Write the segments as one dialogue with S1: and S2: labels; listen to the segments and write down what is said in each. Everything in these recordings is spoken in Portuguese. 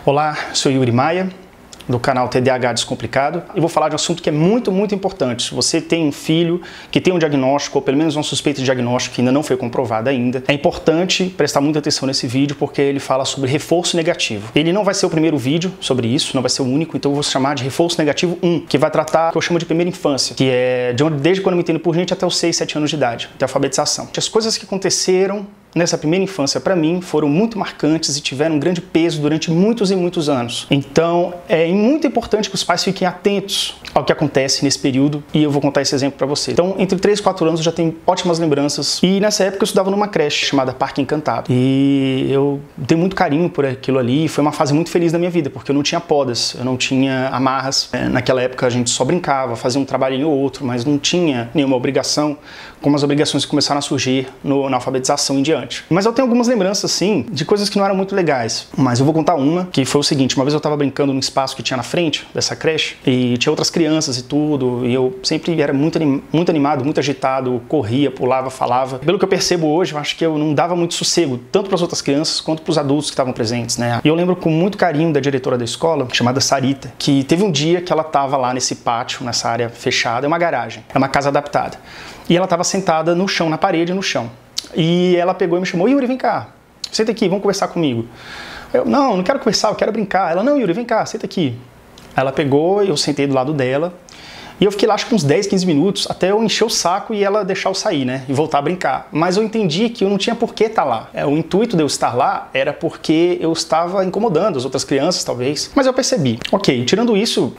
S1: Olá, sou Yuri Maia, do canal TDAH Descomplicado, e vou falar de um assunto que é muito importante. Se você tem um filho que tem um diagnóstico, ou pelo menos uma suspeita de diagnóstico que ainda não foi comprovada ainda, é importante prestar muita atenção nesse vídeo, porque ele fala sobre reforço negativo. Ele não vai ser o primeiro vídeo sobre isso, não vai ser o único, então eu vou chamar de reforço negativo 1, que vai tratar o que eu chamo de primeira infância, que é desde quando eu me entendo por gente até os 6, 7 anos de idade, até a alfabetização. As coisas que aconteceram nessa primeira infância, para mim, foram muito marcantes e tiveram um grande peso durante muitos e muitos anos. Então, é muito importante que os pais fiquem atentos ao que acontece nesse período, e eu vou contar esse exemplo para vocês. Então, entre 3 e 4 anos eu já tenho ótimas lembranças, e nessa época eu estudava numa creche chamada Parque Encantado, e eu dei muito carinho por aquilo ali, e foi uma fase muito feliz da minha vida, porque eu não tinha podas, eu não tinha amarras. Naquela época a gente só brincava, fazia um trabalhinho ou outro, mas não tinha nenhuma obrigação, como as obrigações que começaram a surgir na alfabetização em diante. Mas eu tenho algumas lembranças, sim, de coisas que não eram muito legais. Mas eu vou contar uma, que foi o seguinte: uma vez eu estava brincando num espaço que tinha na frente dessa creche, e tinha outras crianças e tudo, e eu sempre era muito animado, muito agitado, corria, pulava, falava. Pelo que eu percebo hoje, eu acho que eu não dava muito sossego, tanto para as outras crianças quanto para os adultos que estavam presentes, né? E eu lembro com muito carinho da diretora da escola, chamada Sarita, que teve um dia que ela estava lá nesse pátio, nessa área fechada, é uma garagem, é uma casa adaptada. E ela estava sentada no chão, na parede, no chão. E ela pegou e me chamou: Yuri, vem cá, senta aqui, vamos conversar comigo. Eu: não quero conversar, eu quero brincar. Ela: não, Yuri, vem cá, senta aqui. Aí ela pegou e eu sentei do lado dela. E eu fiquei lá acho que uns 10, 15 minutos até eu encher o saco e ela deixar eu sair, né? E voltar a brincar. Mas eu entendi que eu não tinha por que estar lá. O intuito de eu estar lá era porque eu estava incomodando as outras crianças, talvez. Mas eu percebi. Ok, tirando isso,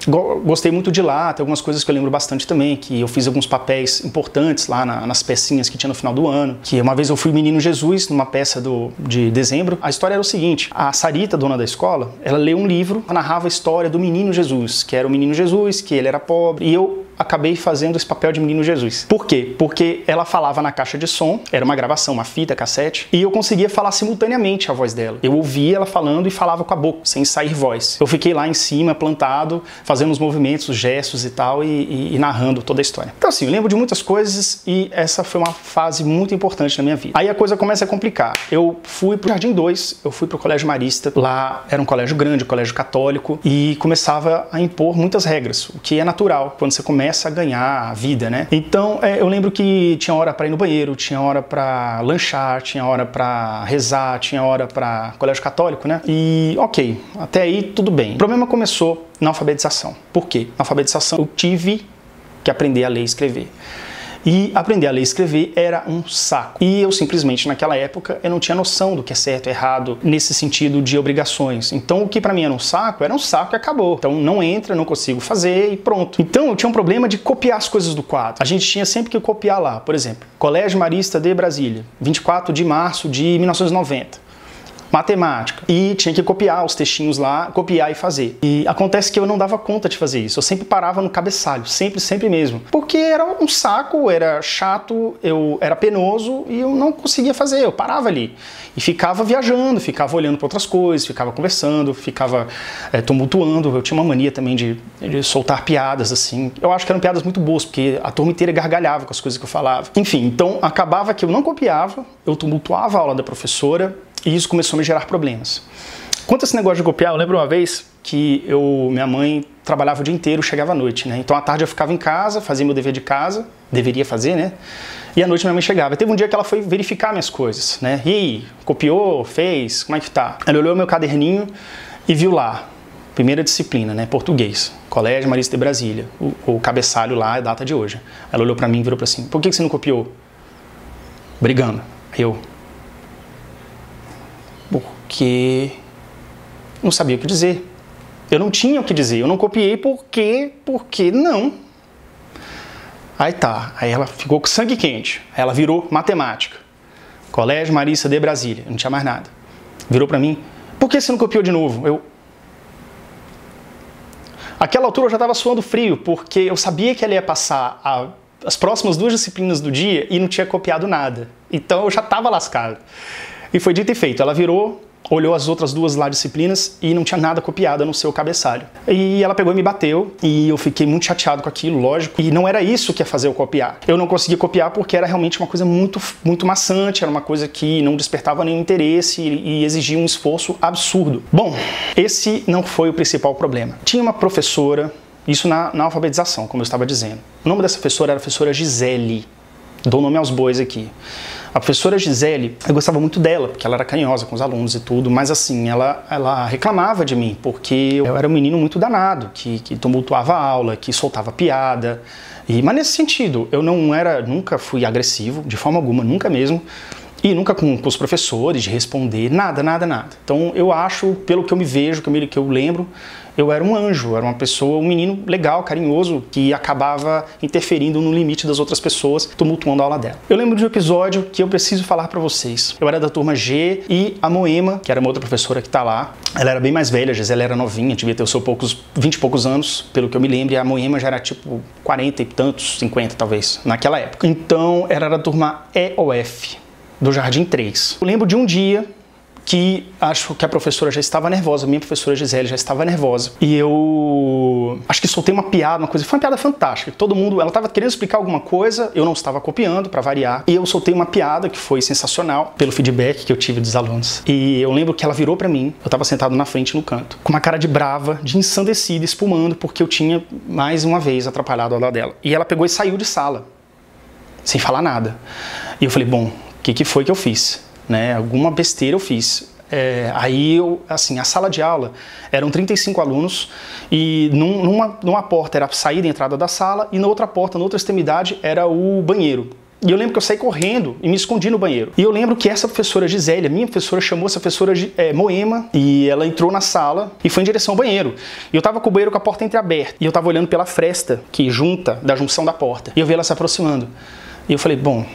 S1: gostei muito de lá. Tem algumas coisas que eu lembro bastante também, que eu fiz alguns papéis importantes lá nas pecinhas que tinha no final do ano. Que uma vez eu fui Menino Jesus numa peça de dezembro. A história era o seguinte: a Sarita, dona da escola, ela leu um livro, narrava a história do Menino Jesus, que era o Menino Jesus, que ele era pobre, e eu acabei fazendo esse papel de Menino Jesus. Por quê? Porque ela falava na caixa de som, era uma gravação, uma fita, cassete, e eu conseguia falar simultaneamente a voz dela. Eu ouvia ela falando e falava com a boca, sem sair voz. Eu fiquei lá em cima, plantado, fazendo os movimentos, os gestos e tal, e narrando toda a história. Então assim, eu lembro de muitas coisas, e essa foi uma fase muito importante na minha vida. Aí a coisa começa a complicar. Eu fui pro Jardim 2, eu fui pro Colégio Marista, lá era um colégio grande, um colégio católico, e começava a impor muitas regras, o que é natural quando você começa a ganhar a vida, né? Então, eu lembro que tinha hora para ir no banheiro, tinha hora para lanchar, tinha hora para rezar, tinha hora para colégio católico, né? E ok, até aí tudo bem. O problema começou na alfabetização. Por quê? Na alfabetização eu tive que aprender a ler e escrever. E aprender a ler e escrever era um saco. E eu simplesmente, naquela época, eu não tinha noção do que é certo e errado nesse sentido de obrigações. Então, o que pra mim era um saco e acabou. Então, não entra, não consigo fazer e pronto. Então, eu tinha um problema de copiar as coisas do quadro. A gente tinha sempre que copiar lá. Por exemplo, Colégio Marista de Brasília, 24 de março de 1990. Matemática. E tinha que copiar os textinhos lá, copiar e fazer. E acontece que eu não dava conta de fazer isso. Eu sempre parava no cabeçalho, sempre mesmo. Porque era um saco, era chato, era penoso e eu não conseguia fazer. Eu parava ali e ficava viajando, ficava olhando para outras coisas, ficava conversando, ficava tumultuando. Eu tinha uma mania também de soltar piadas, assim. Eu acho que eram piadas muito boas, porque a turma inteira gargalhava com as coisas que eu falava. Enfim, então acabava que eu não copiava, eu tumultuava a aula da professora, e isso começou a me gerar problemas. Quanto a esse negócio de copiar, eu lembro uma vez que minha mãe trabalhava o dia inteiro, chegava à noite, né? Então à tarde eu ficava em casa, fazia meu dever de casa, deveria fazer, né? E à noite minha mãe chegava. Teve um dia que ela foi verificar minhas coisas, né? E aí, copiou, fez, como é que tá? Ela olhou meu caderninho e viu lá, primeira disciplina, né? Português, Colégio Marista de Brasília, o cabeçalho lá, a data de hoje. Ela olhou pra mim e virou pra assim: por que você não copiou? Brigando. Porque não sabia o que dizer. Eu não tinha o que dizer, eu não copiei porque não. Aí tá, aí ela ficou com sangue quente, aí ela virou matemática. Colégio Marista de Brasília, não tinha mais nada. Virou pra mim: por que você não copiou de novo? Aquela altura eu já estava suando frio, porque eu sabia que ela ia passar as próximas 2 disciplinas do dia e não tinha copiado nada. Então eu já estava lascado. E foi dito e feito, ela virou, olhou as outras duas lá disciplinas e não tinha nada copiado no seu cabeçalho. E ela pegou e me bateu e eu fiquei muito chateado com aquilo, lógico. E não era isso que ia fazer eu copiar. Eu não consegui copiar porque era realmente uma coisa muito maçante, era uma coisa que não despertava nenhum interesse e exigia um esforço absurdo. Bom, esse não foi o principal problema. Tinha uma professora, isso na alfabetização, como eu estava dizendo. O nome dessa professora era a professora Gisele. Dou nome aos bois aqui. A professora Gisele, eu gostava muito dela, porque ela era carinhosa com os alunos e tudo, mas assim, ela reclamava de mim, porque eu era um menino muito danado, que tumultuava a aula, que soltava piada. Mas nesse sentido, eu nunca fui agressivo, de forma alguma, nunca mesmo. E nunca com os professores, de responder, nada. Então eu acho, pelo que eu me vejo, que eu lembro, eu era um anjo, era uma pessoa, um menino legal, carinhoso, que acabava interferindo no limite das outras pessoas, tumultuando a aula dela. Eu lembro de um episódio que eu preciso falar pra vocês. Eu era da turma G e a Moema, que era uma outra professora que tá lá, ela era bem mais velha, a Gisele era novinha, devia ter os seus 20 e poucos anos, pelo que eu me lembro, e a Moema já era tipo 40 e tantos, 50 talvez, naquela época. Então, era da turma E ou F, do Jardim 3. Eu lembro de um dia que acho que a professora já estava nervosa, a minha professora Gisele já estava nervosa. E eu acho que soltei uma piada, uma coisa, foi uma piada fantástica. Todo mundo, ela estava querendo explicar alguma coisa, eu não estava copiando, para variar. E eu soltei uma piada que foi sensacional, pelo feedback que eu tive dos alunos. E eu lembro que ela virou para mim, eu estava sentado na frente no canto, com uma cara de brava, de ensandecida, espumando, porque eu tinha mais uma vez atrapalhado a aula dela. E ela pegou e saiu de sala, sem falar nada. E eu falei, bom, o que foi que eu fiz? Né? Alguma besteira eu fiz. Aí, assim, a sala de aula eram 35 alunos e numa porta era a saída e entrada da sala e na outra porta, na outra extremidade, era o banheiro. E eu lembro que eu saí correndo e me escondi no banheiro. E eu lembro que essa professora Gisele, a minha professora, chamou essa professora Moema e ela entrou na sala e foi em direção ao banheiro. E eu tava com o banheiro com a porta entreaberta e eu tava olhando pela fresta que junta da junção da porta. E eu vi ela se aproximando. E eu falei, bom,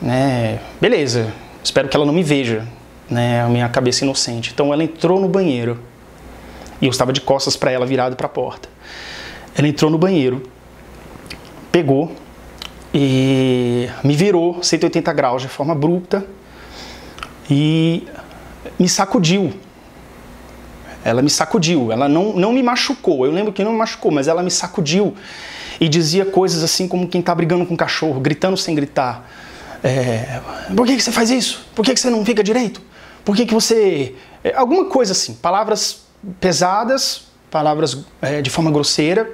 S1: né, beleza. Espero que ela não me veja, né, a minha cabeça inocente. Então ela entrou no banheiro e eu estava de costas para ela, virado para a porta. Ela entrou no banheiro, pegou e me virou 180 graus de forma abrupta e me sacudiu. Ela me sacudiu, ela não me machucou, eu lembro que não me machucou, mas ela me sacudiu e dizia coisas assim como quem está brigando com um cachorro, gritando sem gritar. Por que você faz isso? Por que você não fica direito? Por que você... alguma coisa assim, palavras pesadas, palavras de forma grosseira.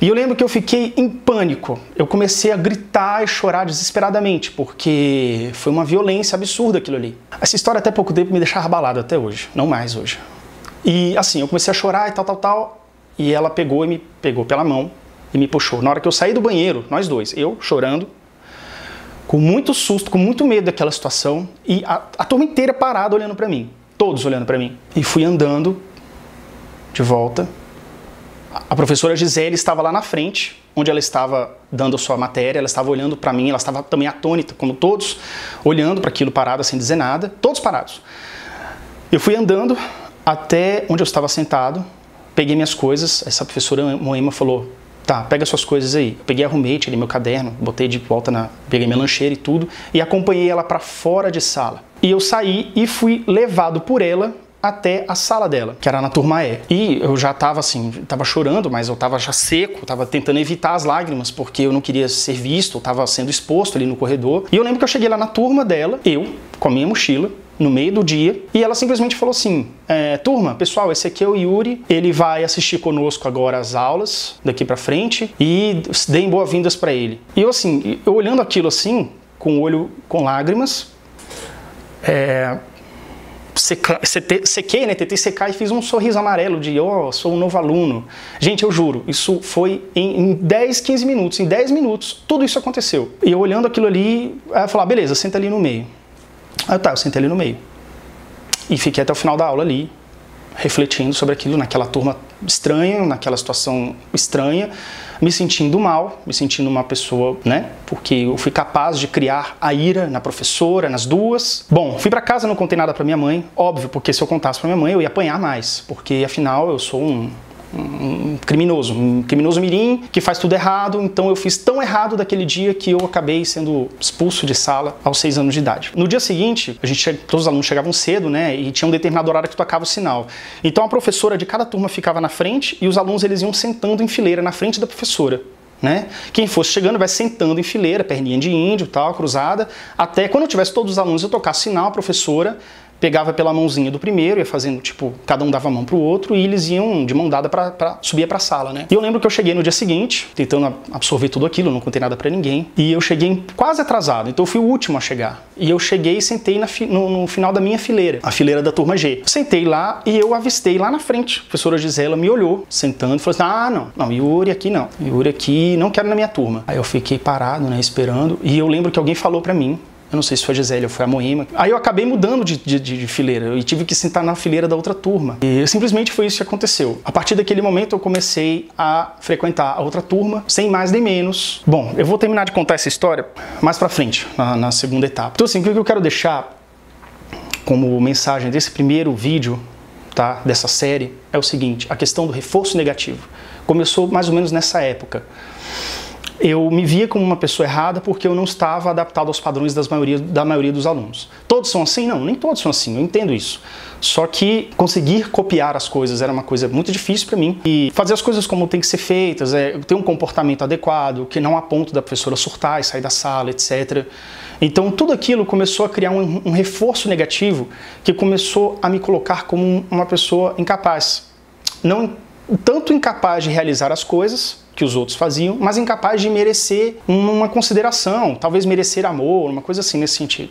S1: E eu lembro que eu fiquei em pânico. Eu comecei a gritar e chorar desesperadamente, porque foi uma violência absurda aquilo ali. Essa história até pouco tempo me deixava abalado até hoje, não mais hoje. E assim, eu comecei a chorar e tal, e ela pegou e me pegou pela mão e me puxou. Na hora que eu saí do banheiro, nós dois, eu chorando, com muito susto, com muito medo daquela situação, e a turma inteira parada olhando pra mim, todos olhando pra mim. E fui andando de volta. A professora Gisele estava lá na frente, onde ela estava dando a sua matéria, ela estava olhando pra mim, ela estava também atônita, como todos, olhando para aquilo parada, sem dizer nada, todos parados. Eu fui andando até onde eu estava sentado, peguei minhas coisas, essa professora Moema falou, tá, pega suas coisas aí. Eu peguei, arrumei, tirei meu caderno, botei de volta, peguei minha lancheira e tudo, e acompanhei ela para fora de sala. E eu saí e fui levado por ela até a sala dela, que era na turma E. E eu já tava assim, tava chorando, mas eu tava já seco, tava tentando evitar as lágrimas, porque eu não queria ser visto, eu tava sendo exposto ali no corredor. E eu lembro que eu cheguei lá na turma dela, eu, com a minha mochila, no meio do dia, e ela simplesmente falou assim, turma, pessoal, esse aqui é o Yuri, ele vai assistir conosco agora as aulas, daqui pra frente, e deem boas-vindas pra ele. E eu assim, eu olhando aquilo assim, com o olho com lágrimas, sequei, né, tentei secar e fiz um sorriso amarelo de, sou um novo aluno. Gente, eu juro, isso foi em 10, 15 minutos, em 10 minutos, tudo isso aconteceu. E eu olhando aquilo ali, eu falei, beleza, senta ali no meio. Aí eu sentei ali no meio e fiquei até o final da aula ali, refletindo sobre aquilo, naquela turma estranha, naquela situação estranha, me sentindo mal, me sentindo uma pessoa, né, porque eu fui capaz de criar a ira na professora, nas duas. Bom, fui pra casa, não contei nada pra minha mãe, óbvio, porque se eu contasse pra minha mãe eu ia apanhar mais, porque afinal eu sou um um criminoso mirim que faz tudo errado. Então eu fiz tão errado daquele dia que eu acabei sendo expulso de sala aos 6 anos de idade. No dia seguinte, todos os alunos chegavam cedo, né, e tinha um determinado horário que tocava o sinal. Então a professora de cada turma ficava na frente e os alunos eles iam sentando em fileira na frente da professora. Né? Quem fosse chegando vai sentando em fileira, perninha de índio, tal, cruzada, até quando eu tivesse todos os alunos eu tocasse sinal, a professora pegava pela mãozinha do primeiro, ia fazendo, tipo, cada um dava a mão pro outro e eles iam de mão dada subir pra sala, né? E eu lembro que eu cheguei no dia seguinte, tentando absorver tudo aquilo, não contei nada pra ninguém, e eu cheguei quase atrasado, então eu fui o último a chegar. E eu cheguei e sentei no final da minha fileira, a fileira da turma G. Sentei lá e eu avistei lá na frente. A professora Gisela me olhou, sentando, e falou assim, não, Yuri aqui não. Yuri aqui não quero na minha turma. Aí eu fiquei parado, né, esperando, e eu lembro que alguém falou pra mim, eu não sei se foi a Gisele ou foi a Moema. Aí eu acabei mudando de fileira e tive que sentar na fileira da outra turma. E simplesmente foi isso que aconteceu. A partir daquele momento eu comecei a frequentar a outra turma, sem mais nem menos. Bom, eu vou terminar de contar essa história mais pra frente, na segunda etapa. Então assim, o que eu quero deixar como mensagem desse primeiro vídeo, tá, dessa série, é o seguinte: a questão do reforço negativo. Começou mais ou menos nessa época. Eu me via como uma pessoa errada porque eu não estava adaptado aos padrões da maioria dos alunos. Todos são assim? Não, nem todos são assim, eu entendo isso. Só que conseguir copiar as coisas era uma coisa muito difícil para mim. E fazer as coisas como tem que ser feitas, ter um comportamento adequado, que não a ponto da professora surtar e sair da sala, etc. Então tudo aquilo começou a criar um reforço negativo que começou a me colocar como uma pessoa incapaz. Não tanto incapaz de realizar as coisas que os outros faziam, mas incapaz de merecer uma consideração, talvez merecer amor, uma coisa assim nesse sentido.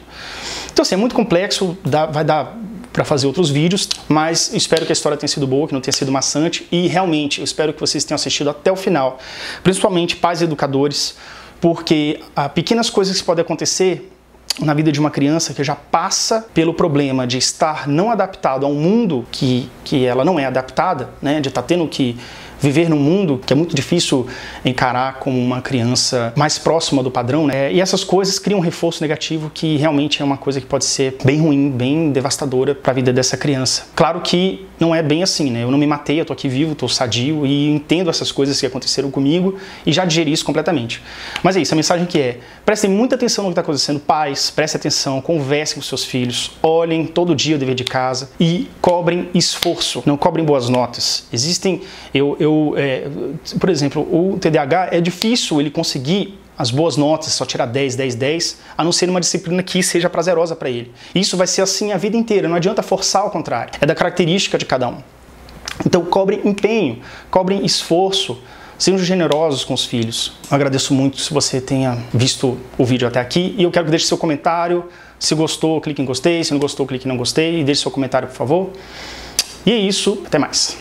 S1: Então assim, é muito complexo, vai dar para fazer outros vídeos, mas espero que a história tenha sido boa, que não tenha sido maçante, e realmente eu espero que vocês tenham assistido até o final, principalmente pais e educadores, porque pequenas coisas que podem acontecer na vida de uma criança que já passa pelo problema de estar não adaptado a um mundo que ela não é adaptada, né, de estar tendo que viver num mundo que é muito difícil encarar como uma criança mais próxima do padrão, né? E essas coisas criam um reforço negativo que realmente é uma coisa que pode ser bem ruim, bem devastadora para a vida dessa criança. Claro que não é bem assim, né? Eu não me matei, eu tô aqui vivo, tô sadio e entendo essas coisas que aconteceram comigo e já digeri isso completamente. Mas é isso, a mensagem que é: prestem muita atenção no que está acontecendo, pais, prestem atenção, conversem com seus filhos, olhem todo dia o dever de casa e cobrem esforço, não cobrem boas notas. Existem, por exemplo, o TDAH é difícil ele conseguir as boas notas, só tirar 10, 10, 10, a não ser numa disciplina que seja prazerosa para ele. Isso vai ser assim a vida inteira, não adianta forçar ao contrário, é da característica de cada um. Então cobrem empenho, cobrem esforço, sejam generosos com os filhos. Eu agradeço muito se você tenha visto o vídeo até aqui e eu quero que deixe seu comentário. Se gostou, clique em gostei, se não gostou, clique em não gostei e deixe seu comentário, por favor. E é isso, até mais.